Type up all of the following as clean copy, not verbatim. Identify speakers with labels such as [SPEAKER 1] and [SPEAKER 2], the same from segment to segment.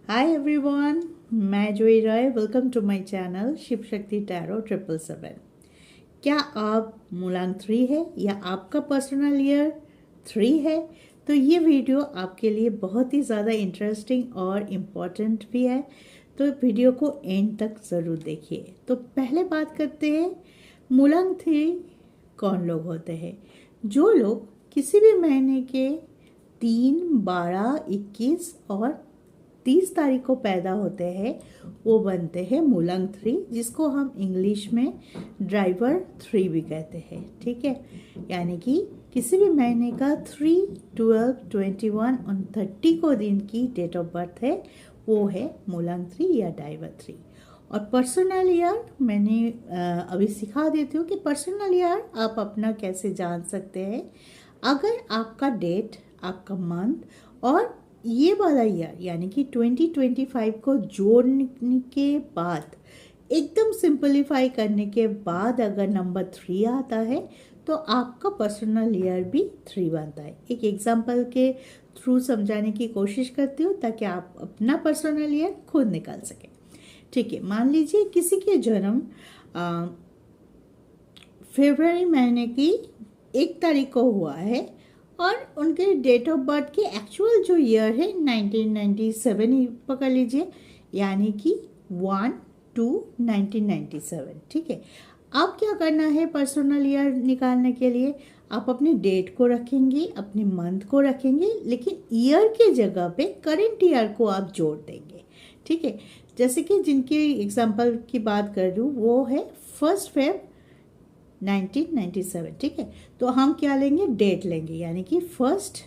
[SPEAKER 1] हाय everyone, मैं Joyee Rai. Welcome to my channel Shiv Shakti tarot 777। क्या आप मूलांक 3 है या आपका पर्सनल ईयर 3 है तो ये वीडियो आपके लिए बहुत ही ज़्यादा इंटरेस्टिंग और इम्पॉर्टेंट भी है, तो वीडियो को एंड तक ज़रूर देखिए। तो पहले बात करते हैं मूलांक 3 कौन लोग होते हैं। जो लोग किसी भी महीने के 3, 12, 21 और 30 तारीख को पैदा होते हैं वो बनते हैं मूलांक 3, जिसको हम इंग्लिश में ड्राइवर 3 भी कहते हैं। ठीक है, यानी कि किसी भी महीने का 3, 12, 21 और 30 को दिन की डेट ऑफ बर्थ है वो है मूलांक 3 या ड्राइवर 3। और पर्सनल ईयर मैंने अभी सिखा देती हूँ कि पर्सनल ईयर आप अपना कैसे जान सकते हैं। अगर आपका डेट, आपका मंथ और ये वाला ईयर यानी कि 2025 को जोड़ने के बाद, एकदम सिंपलीफाई करने के बाद अगर नंबर 3 आता है तो आपका पर्सनल ईयर भी 3 बनता है। एक एग्जांपल के थ्रू समझाने की कोशिश करती हूँ ताकि आप अपना पर्सनल ईयर खुद निकाल सकें। ठीक है, मान लीजिए किसी के जन्म फरवरी महीने की 1 तारीख को हुआ है और उनके डेट ऑफ बर्थ के एक्चुअल जो ईयर है 1997 ही पकड़ लीजिए, यानी कि 1/2/1997। ठीक है, अब क्या करना है पर्सनल ईयर निकालने के लिए, आप अपने डेट को रखेंगे, अपने मंथ को रखेंगे, लेकिन ईयर के जगह पे करंट ईयर को आप जोड़ देंगे। ठीक है, जैसे कि जिनके एग्जाम्पल की बात कर रही हूँ वो है 1 फेब 1997। ठीक है, तो हम क्या लेंगे, डेट लेंगे, यानी कि 1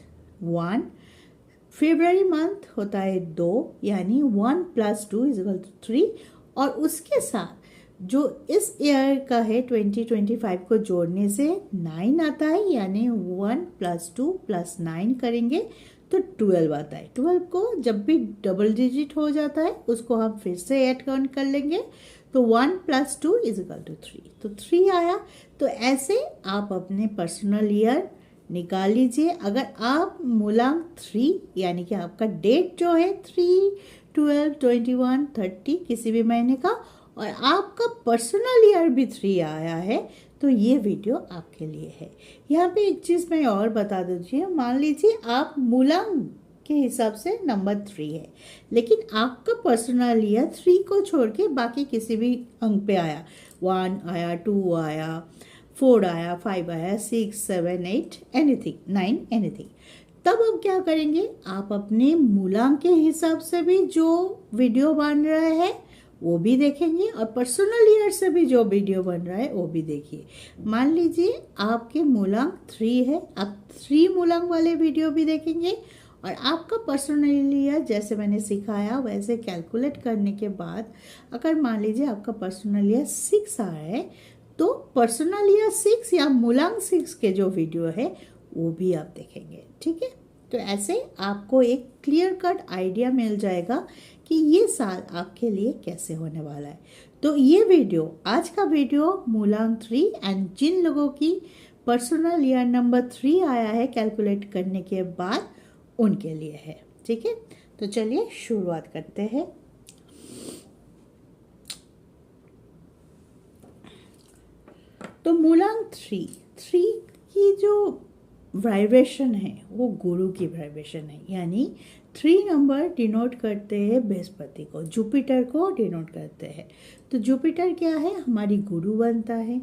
[SPEAKER 1] फरवरी मंथ होता है 2, यानी 1 + 2 = 3, और उसके साथ जो इस ईयर का है 2025 को जोड़ने से 9 आता है, यानी 1 + 2 + 9 करेंगे तो 12 आता है। 12 को जब भी डबल डिजिट हो जाता है उसको हम फिर से ऐड काउंट कर लेंगे, तो 1 + 2 = 3, तो 3 आया। तो ऐसे आप अपने पर्सनल ईयर निकाल लीजिए। अगर आप मूलांक 3 यानी कि आपका डेट जो है 3, 12, 21, 30 किसी भी महीने का और आपका पर्सनल ईयर भी 3 आया है तो ये वीडियो आपके लिए है। यहाँ पे एक चीज़ मैं और बता दीजिए, मान लीजिए आप मूलांक के हिसाब से नंबर 3 है, लेकिन आपका पर्सनल ईयर 3 को छोड़ के बाकी किसी भी अंक पे आया, 1 आया, 2 आया, 4 आया, 5 आया, 6, 7, 8 एनीथिंग, 9 एनीथिंग, तब हम क्या करेंगे, आप अपने मूलांक के हिसाब से भी जो वीडियो बन रहा है वो भी देखेंगे और पर्सनल ईयर से भी जो वीडियो बन रहा है वो भी देखिए। मान लीजिए आपके मूलांक 3 है, आप 3 मूलांक वाले वीडियो भी देखेंगे और आपका पर्सनल ईयर जैसे मैंने सिखाया वैसे कैलकुलेट करने के बाद अगर मान लीजिए आपका पर्सनल ईयर 6 आ रहा है तो पर्सनल ईयर 6 या मूलांक 6 के जो वीडियो है वो भी आप देखेंगे। ठीक है, तो ऐसे आपको एक क्लियर कट आइडिया मिल जाएगा कि ये साल आपके लिए कैसे होने वाला है। तो ये वीडियो, आज का वीडियो मूलांक 3 एंड जिन लोगों की पर्सनल ईयर नंबर 3 आया है कैलकुलेट करने के बाद उनके लिए है। ठीक है, तो चलिए शुरुआत करते हैं। तो मूलांक 3 की जो वाइब्रेशन है वो गुरु की वाइब्रेशन है, यानी 3 नंबर डिनोट करते हैं बृहस्पति को, जुपिटर को डिनोट करते हैं। तो जुपिटर क्या है, हमारी गुरु बनता है,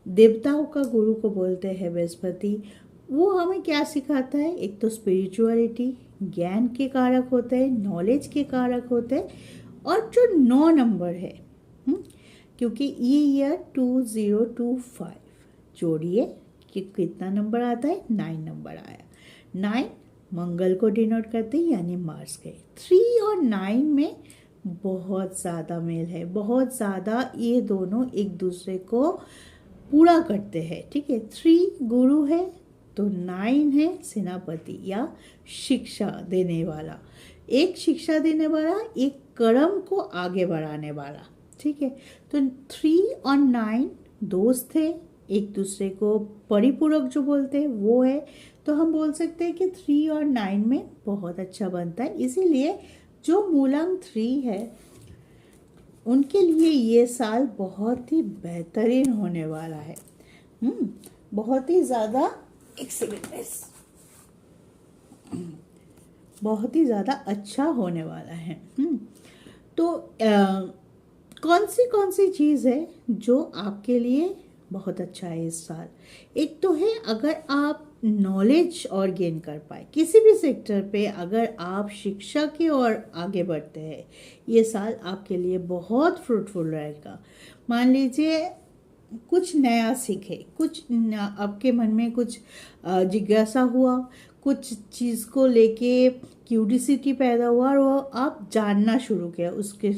[SPEAKER 1] देवताओं का गुरु को बोलते हैं बृहस्पति। वो हमें क्या सिखाता है, एक तो स्पिरिचुअलिटी, ज्ञान के कारक होते हैं, नॉलेज के कारक होते हैं, और जो 9 नंबर है, क्योंकि ये ईयर 2025 जोड़िए कि कितना नंबर आता है, 9 नंबर आया। 9 मंगल को डिनोट करते हैं, यानी मार्स के। 3 और 9 में बहुत ज़्यादा मेल है, बहुत ज़्यादा, ये दोनों एक दूसरे को पूरा करते हैं। ठीक है, 3 गुरु है तो 9 है सेनापति या शिक्षा देने वाला, एक शिक्षा देने वाला, एक कर्म को आगे बढ़ाने वाला। ठीक है, तो 3 और 9 दोस्त थे, एक दूसरे को परिपूरक जो बोलते हैं वो है। तो हम बोल सकते हैं कि 3 और 9 में बहुत अच्छा बनता है, इसीलिए जो मूलांक 3 है उनके लिए ये साल बहुत ही बेहतरीन होने वाला है। बहुत ही ज़्यादा, एक सेकंड, बहुत ही ज़्यादा अच्छा होने वाला है। तो कौन सी चीज़ है जो आपके लिए बहुत अच्छा है इस साल? एक तो है, अगर आप नॉलेज और गेन कर पाए किसी भी सेक्टर पे, अगर आप शिक्षा की ओर आगे बढ़ते हैं, ये साल आपके लिए बहुत फ्रूटफुल रहेगा। मान लीजिए कुछ नया सीखे, आपके मन में कुछ जिज्ञासा हुआ, कुछ चीज़ को लेके क्यूरियोसिटी पैदा हुआ और वो आप जानना शुरू किया उसके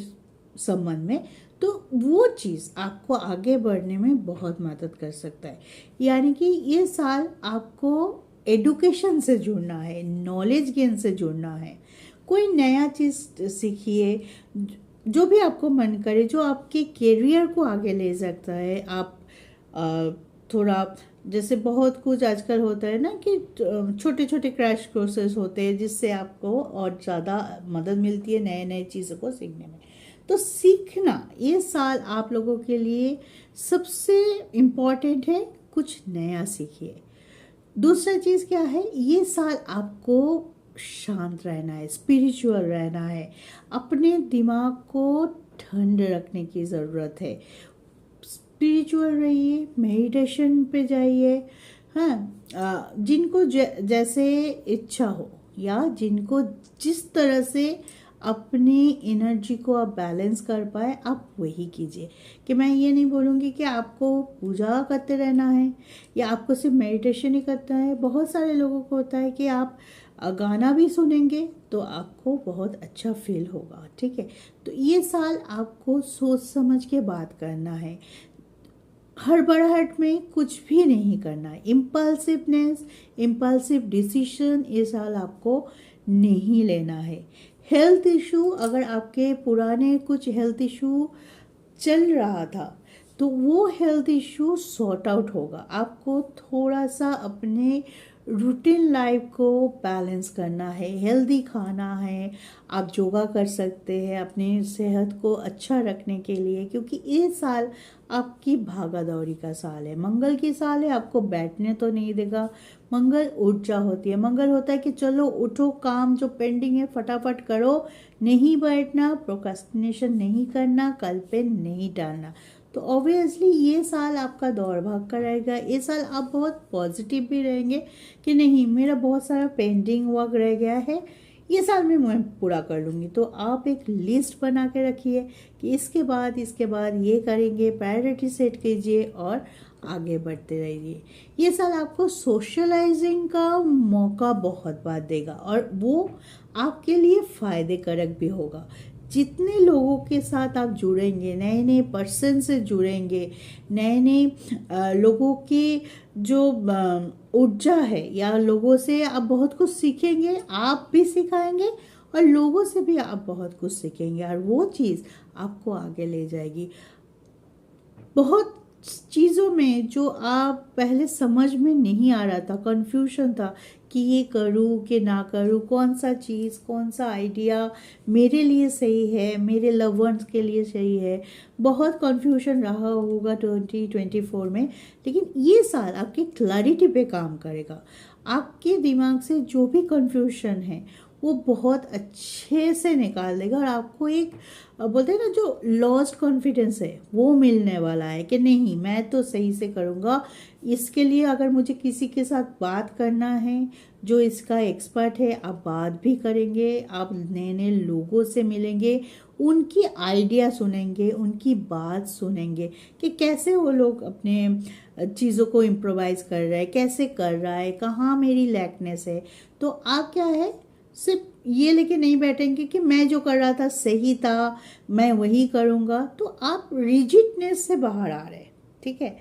[SPEAKER 1] संबंध में, तो वो चीज़ आपको आगे बढ़ने में बहुत मदद कर सकता है। यानी कि ये साल आपको एडुकेशन से जुड़ना है, नॉलेज गेन से जुड़ना है। कोई नया चीज़ सीखिए, जो भी आपको मन करे, जो आपके कैरियर को आगे ले सकता है। आप थोड़ा, जैसे बहुत कुछ आजकल होता है ना कि छोटे छोटे क्रैश कोर्सेज होते हैं जिससे आपको और ज़्यादा मदद मिलती है नए नए चीज़ों को सीखने में। तो सीखना ये साल आप लोगों के लिए सबसे इम्पॉर्टेंट है, कुछ नया सीखिए। दूसरा चीज़ क्या है, ये साल आपको शांत रहना है, स्पिरिचुअल रहना है, अपने दिमाग को ठंड रखने की ज़रूरत है। स्पिरिचुअल रहिए, मेडिटेशन पे जाइए। हाँ, जिनको जैसे इच्छा हो या जिनको जिस तरह से अपनी एनर्जी को आप बैलेंस कर पाए, आप वही कीजिए। कि मैं ये नहीं बोलूँगी कि आपको पूजा करते रहना है या आपको सिर्फ मेडिटेशन ही करना है। बहुत सारे लोगों को होता है कि आप गाना भी सुनेंगे तो आपको बहुत अच्छा फील होगा, ठीक है। तो ये साल आपको सोच समझ के बात करना है, हड़बड़ाहट में कुछ भी नहीं करना है। इम्पल्सिव डिसीजन ये साल आपको नहीं लेना है। हेल्थ इशू, अगर आपके पुराने कुछ हेल्थ इशू चल रहा था तो वो हेल्थ इशू सॉर्ट आउट होगा। आपको थोड़ा सा अपने रूटीन लाइफ को बैलेंस करना है, हेल्दी खाना है, आप योगा कर सकते हैं अपनी सेहत को अच्छा रखने के लिए, क्योंकि ये साल आपकी भागा दौड़ी का साल है, मंगल की साल है। आपको बैठने तो नहीं देगा, मंगल ऊर्जा होती है। मंगल होता है कि चलो उठो, काम जो पेंडिंग है फटाफट करो, नहीं बैठना, प्रोक्रास्टिनेशन नहीं करना, कल पे नहीं डालना। तो ऑब्वियसली ये साल आपका दौड़ भाग का रहेगा। ये साल आप बहुत पॉजिटिव भी रहेंगे कि नहीं, मेरा बहुत सारा पेंडिंग वर्क रह गया है, ये साल में मैं पूरा कर लूँगी। तो आप एक लिस्ट बना के रखिए कि इसके बाद ये करेंगे, प्रायोरिटी सेट कीजिए और आगे बढ़ते रहिए। ये साल आपको सोशलाइजिंग का मौका बहुत बार देगा और वो आपके लिए फ़ायदे कारक भी होगा। जितने लोगों के साथ आप जुड़ेंगे, नए नए पर्सन से जुड़ेंगे, नए नए लोगों की जो ऊर्जा है या लोगों से आप बहुत कुछ सीखेंगे, आप भी सिखाएंगे और लोगों से भी आप बहुत कुछ सीखेंगे और वो चीज़ आपको आगे ले जाएगी। बहुत चीज़ों में जो आप पहले समझ में नहीं आ रहा था, कंफ्यूजन था कि ये करूँ कि ना करूँ, कौन सा चीज़, कौन सा आइडिया मेरे लिए सही है, मेरे लव वंस के लिए सही है, बहुत कंफ्यूजन रहा होगा 2024 में। लेकिन ये साल आपकी क्लैरिटी पे काम करेगा। आपके दिमाग से जो भी कंफ्यूजन है वो बहुत अच्छे से निकाल देगा और आपको एक बोलते हैं ना, जो लॉस्ट कॉन्फिडेंस है वो मिलने वाला है कि नहीं, मैं तो सही से करूँगा। इसके लिए अगर मुझे किसी के साथ बात करना है जो इसका एक्सपर्ट है, आप बात भी करेंगे, आप नए नए लोगों से मिलेंगे, उनकी आइडिया सुनेंगे, उनकी बात सुनेंगे कि कैसे वो लोग अपने चीज़ों को इम्प्रोवाइज़ कर रहा है, कैसे कर रहा है, कहाँ मेरी लैकनेस है। तो आप क्या है, सिर्फ ये लेके नहीं बैठेंगे कि मैं जो कर रहा था सही था, मैं वही करूँगा। तो आप रिजिडनेस से बाहर आ रहे हैं, ठीक है।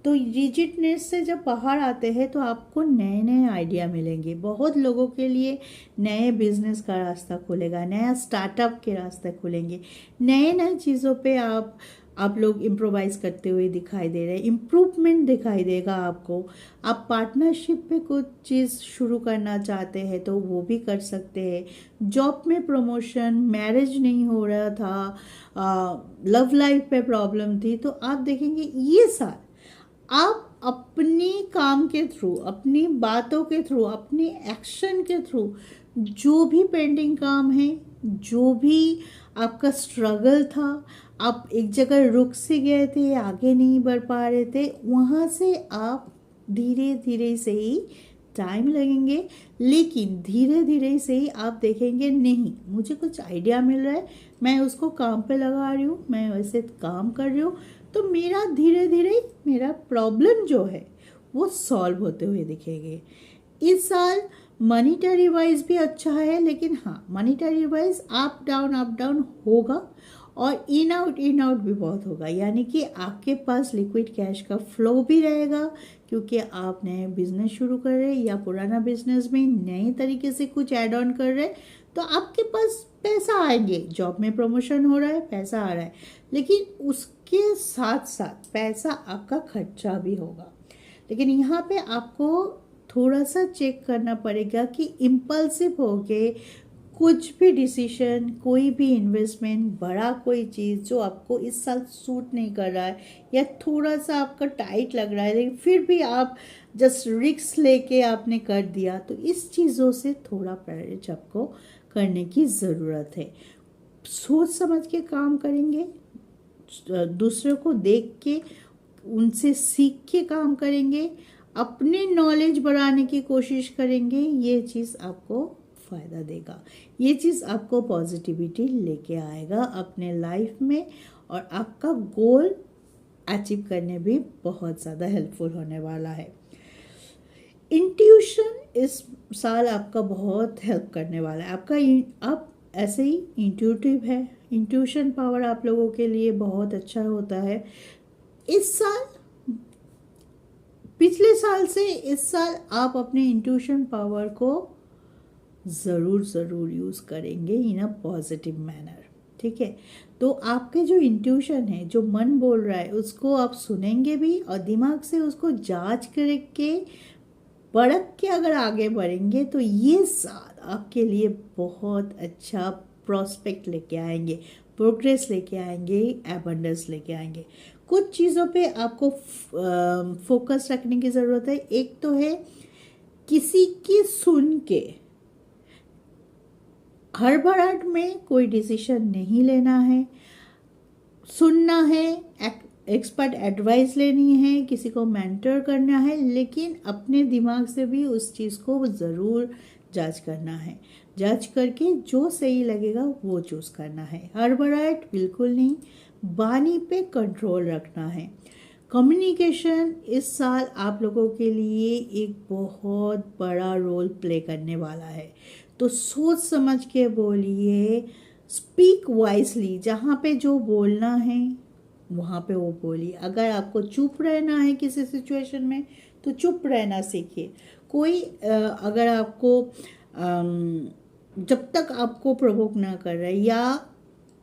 [SPEAKER 1] तो रिजिडनेस से जब बाहर आते हैं तो आपको नए नए आइडिया मिलेंगे। बहुत लोगों के लिए नए बिजनेस का रास्ता खुलेगा, नया स्टार्टअप के रास्ते खुलेंगे, नए नए चीज़ों पे आप आप लोग इम्प्रोवाइज करते हुए दिखाई दे रहे हैं, इम्प्रूवमेंट दिखाई देगा आपको। आप पार्टनरशिप पे कुछ चीज़ शुरू करना चाहते हैं तो वो भी कर सकते हैं। जॉब में प्रमोशन, मैरिज नहीं हो रहा था, लव लाइफ पे प्रॉब्लम थी, तो आप देखेंगे ये साल आप अपने काम के थ्रू, अपनी बातों के थ्रू, अपने एक्शन के थ्रू जो भी पेंडिंग काम है, जो भी आपका स्ट्रगल था, आप एक जगह रुक से गए थे, आगे नहीं बढ़ पा रहे थे, वहाँ से आप धीरे धीरे से ही, टाइम लगेंगे लेकिन धीरे धीरे से ही आप देखेंगे नहीं मुझे कुछ आइडिया मिल रहा है, मैं उसको काम पे लगा रही हूँ, मैं वैसे काम कर रही हूँ, तो मेरा धीरे धीरे मेरा प्रॉब्लम जो है वो सॉल्व होते हुए दिखेंगे। इस साल मनीटरी वाइज भी अच्छा है, लेकिन हाँ मनीटरी वाइज अप डाउन होगा और इन आउट भी बहुत होगा, यानी कि आपके पास लिक्विड कैश का फ्लो भी रहेगा क्योंकि आप नए बिजनेस शुरू कर रहे हैं या पुराना बिजनेस में नए तरीके से कुछ ऐड ऑन कर रहे हैं, तो आपके पास पैसा आएंगे। जॉब में प्रमोशन हो रहा है, पैसा आ रहा है, लेकिन उसके साथ साथ पैसा आपका खर्चा भी होगा। लेकिन यहाँ पे आपको थोड़ा सा चेक करना पड़ेगा कि इम्पल्सिव होके कुछ भी डिसीजन, कोई भी इन्वेस्टमेंट, बड़ा कोई चीज़ जो आपको इस साल सूट नहीं कर रहा है या थोड़ा सा आपका टाइट लग रहा है, लेकिन फिर भी आप जस्ट रिस्क लेके आपने कर दिया, तो इस चीज़ों से थोड़ा परहेज आपको करने की ज़रूरत है। सोच समझ के काम करेंगे, दूसरों को देख के उनसे सीख के काम करेंगे, अपने नॉलेज बढ़ाने की कोशिश करेंगे, ये चीज़ आपको फ़ायदा देगा, ये चीज़ आपको पॉजिटिविटी लेके आएगा अपने लाइफ में और आपका गोल अचीव करने भी बहुत ज़्यादा हेल्पफुल होने वाला है। इंट्यूशन इस साल आपका बहुत हेल्प करने वाला है। आप ऐसे ही इंट्यूटिव है, इंट्यूशन पावर आप लोगों के लिए बहुत अच्छा होता है। इस साल पिछले साल से इस साल आप अपने इंट्यूशन पावर को ज़रूर यूज़ करेंगे इन अ पॉजिटिव मैनर, ठीक है। तो आपके जो इंट्यूशन है, जो मन बोल रहा है, उसको आप सुनेंगे भी और दिमाग से उसको जांच करके परख के अगर आगे बढ़ेंगे तो ये साल आपके लिए बहुत अच्छा प्रॉस्पेक्ट लेके आएंगे, प्रोग्रेस लेके आएंगे, एबंडेंस लेके आएंगे। कुछ चीज़ों पे आपको फोकस रखने की ज़रूरत है। एक तो है किसी की सुन के हड़बड़ाहट में कोई डिसीजन नहीं लेना है, सुनना है, एक्सपर्ट एडवाइस लेनी है, किसी को मेंटर करना है, लेकिन अपने दिमाग से भी उस चीज़ को ज़रूर जांच करना है। जांच करके जो सही लगेगा वो चूज़ करना है। हड़बड़ाहट बिल्कुल नहीं, बानी पे कंट्रोल रखना है। कम्युनिकेशन इस साल आप लोगों के लिए एक बहुत बड़ा रोल प्ले करने वाला है, तो सोच समझ के बोलिए, स्पीक वाइजली, जहाँ पे जो बोलना है वहाँ पे वो बोलिए। अगर आपको चुप रहना है किसी सिचुएशन में तो चुप रहना सीखिए। कोई अगर आपको जब तक आपको प्रोवोक ना कर रहा है या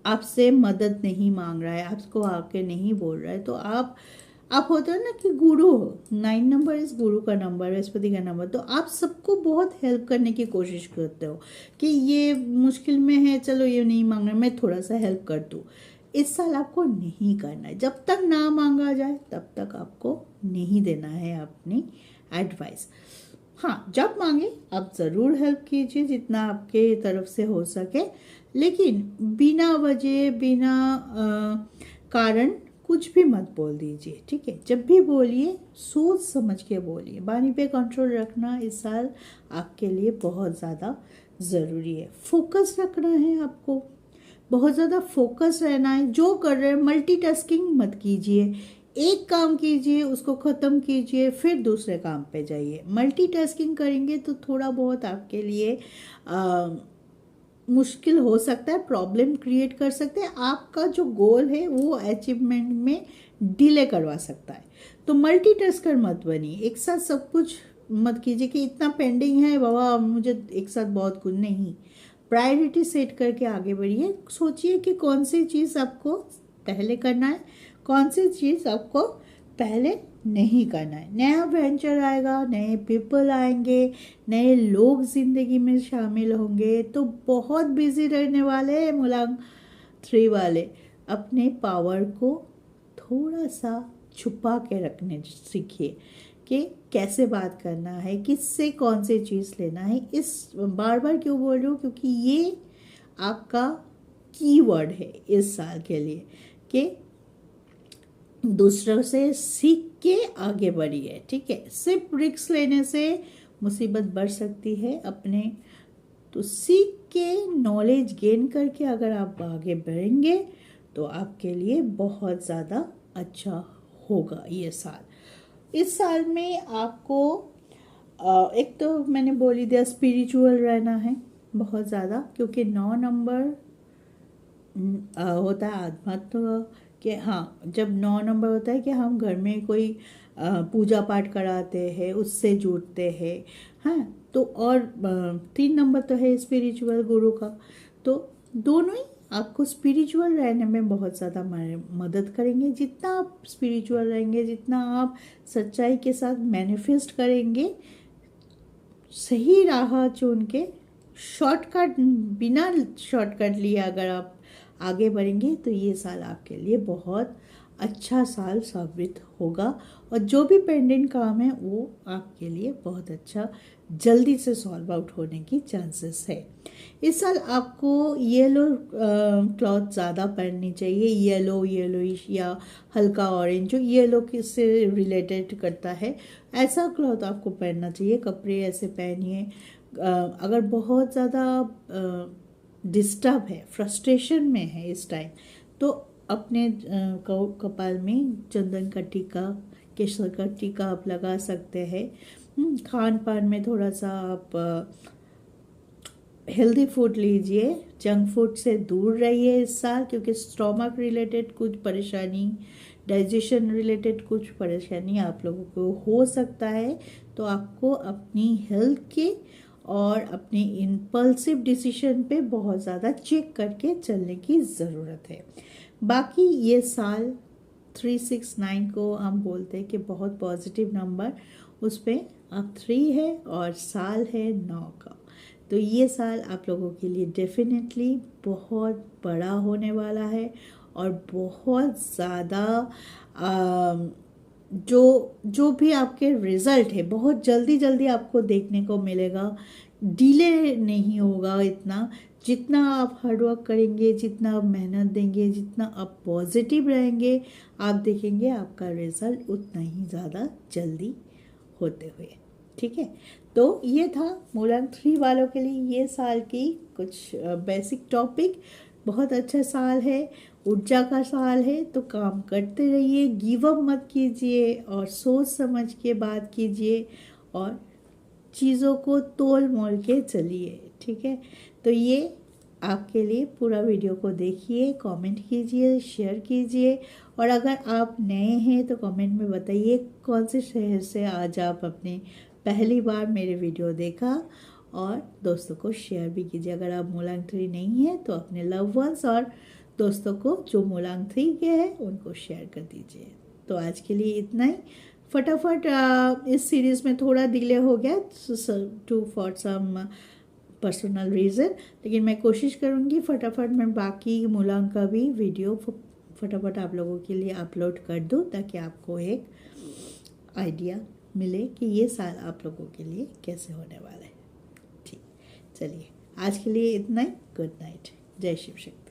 [SPEAKER 1] आपसे मदद नहीं मांग रहा है, आपको आके नहीं बोल रहा है, तो आप होते हो ना कि गुरु हो, 9 नंबर इस गुरु का नंबर, बृहस्पति का नंबर, तो आप सबको बहुत हेल्प करने की कोशिश करते हो कि ये मुश्किल में है, चलो ये नहीं मांग रहा, मैं थोड़ा सा हेल्प कर दूँ। इस साल आपको नहीं करना है, जब तक ना मांगा जाए तब तक आपको नहीं देना है अपनी एडवाइस। हाँ, जब मांगे आप ज़रूर हेल्प कीजिए जितना आपके तरफ से हो सके, लेकिन बिना वजह, बिना कारण कुछ भी मत बोल दीजिए, ठीक है। जब भी बोलिए सोच समझ के बोलिए। वाणी पे कंट्रोल रखना इस साल आपके लिए बहुत ज़्यादा ज़रूरी है। फोकस रखना है आपको, बहुत ज़्यादा फोकस रहना है। जो कर रहे हैं मल्टीटास्किंग मत कीजिए, एक काम कीजिए, उसको ख़त्म कीजिए, फिर दूसरे काम पे जाइए। मल्टीटास्किंग करेंगे तो थोड़ा बहुत आपके लिए मुश्किल हो सकता है, प्रॉब्लम क्रिएट कर सकते हैं, आपका जो गोल है वो अचीवमेंट में डिले करवा सकता है। तो मल्टीटास्कर मत बनिए, एक साथ सब कुछ मत कीजिए कि इतना पेंडिंग है बाबा मुझे एक साथ बहुत कुछ नहीं। प्रायोरिटी सेट करके आगे बढ़िए। सोचिए कि कौन सी चीज़ आपको पहले करना है, कौन सी चीज़ आपको पहले नहीं करना है। नया वेंचर आएगा, नए पीपल आएंगे, नए लोग ज़िंदगी में शामिल होंगे, तो बहुत बिजी रहने वाले हैं मूलांक 3 वाले। अपने पावर को थोड़ा सा छुपा के रखने सीखिए कि कैसे बात करना है, किससे कौन सी चीज़ लेना है। इस बार बार क्यों बोल रही हूँ, क्योंकि ये आपका कीवर्ड है इस साल के लिए कि दूसरों से सीख के आगे बढ़िए। ठीक है, सिर्फ रिस्क लेने से मुसीबत बढ़ सकती है अपने, तो सीख के नॉलेज गेन करके अगर आप आगे बढ़ेंगे तो आपके लिए बहुत ज़्यादा अच्छा होगा ये साल। इस साल में आपको एक तो मैंने बोली दिया स्पिरिचुअल रहना है बहुत ज़्यादा, क्योंकि 9 नंबर होता है आध्यात्म कि हाँ, जब 9 नंबर होता है कि हम घर में कोई पूजा पाठ कराते हैं, उससे जुड़ते हैं। हाँ, तो और 3 नंबर तो है स्पिरिचुअल गुरु का। तो दोनों ही आपको स्पिरिचुअल रहने में बहुत ज़्यादा मदद करेंगे। जितना आप स्पिरिचुअल रहेंगे, जितना आप सच्चाई के साथ मैनिफेस्ट करेंगे, सही राह चुन के, शॉर्टकट बिना शॉर्टकट लिए अगर आप आगे बढ़ेंगे तो ये साल आपके लिए बहुत अच्छा साल साबित होगा। और जो भी पेंडिंग काम है वो आपके लिए बहुत अच्छा जल्दी से सॉल्व आउट होने की चांसेस है। इस साल आपको येलो क्लॉथ ज़्यादा पहननी चाहिए, येलोइश या हल्का ऑरेंज जो येलो से रिलेटेड करता है, ऐसा क्लॉथ आपको पहनना चाहिए। कपड़े ऐसे पहनिए। अगर बहुत ज़्यादा डिस्टर्ब है, फ्रस्ट्रेशन में है इस टाइम, तो अपने कपाल में चंदन का टीका, केसर का टीका आप लगा सकते हैं। खान पान में थोड़ा सा आप हेल्दी फूड लीजिए, जंक फूड से दूर रहिए इस साल, क्योंकि स्टोमक रिलेटेड कुछ परेशानी, डाइजेशन रिलेटेड कुछ परेशानी आप लोगों को हो सकता है। तो आपको अपनी हेल्थ के और अपने इम्पल्सिव डिसीजन पे बहुत ज़्यादा चेक करके चलने की ज़रूरत है। बाकी ये साल 369 को हम बोलते हैं कि बहुत पॉजिटिव नंबर, उस पर अब 3 है और साल है 9 का। तो ये साल आप लोगों के लिए डेफिनेटली बहुत बड़ा होने वाला है और बहुत ज़्यादा जो भी आपके रिज़ल्ट है बहुत जल्दी आपको देखने को मिलेगा। डिले नहीं होगा इतना, जितना आप हार्डवर्क करेंगे, जितना आप मेहनत देंगे, जितना आप पॉजिटिव रहेंगे, आप देखेंगे आपका रिज़ल्ट उतना ही ज़्यादा जल्दी होते हुए। ठीक है, तो ये था मूलांक 3 वालों के लिए ये साल की कुछ बेसिक टॉपिक। बहुत अच्छा साल है, ऊर्जा का साल है, तो काम करते रहिए, गिव अप मत कीजिए और सोच समझ के बात कीजिए और चीज़ों को तोल मोल के चलिए। ठीक है, तो ये आपके लिए पूरा वीडियो को देखिए, कमेंट कीजिए, शेयर कीजिए, और अगर आप नए हैं तो कमेंट में बताइए कौन से शहर से आज आप अपने पहली बार मेरे वीडियो देखा, और दोस्तों को शेयर भी कीजिए। अगर आप मूलांक 3 नहीं है तो अपने लव वंस और दोस्तों को जो मूलांक 3 के हैं उनको शेयर कर दीजिए। तो आज के लिए इतना ही। फटाफट इस सीरीज़ में थोड़ा डिले हो गया फॉर सम पर्सनल रीज़न, लेकिन मैं कोशिश करूँगी फटाफट मैं बाकी मूलांक का भी वीडियो फटाफट आप लोगों के लिए अपलोड कर दूँ, ताकि आपको एक आइडिया मिले कि ये साल आप लोगों के लिए कैसे होने वाला है। ठीक, चलिए आज के लिए इतना ही। गुड नाइट, जय शिव शक्ति।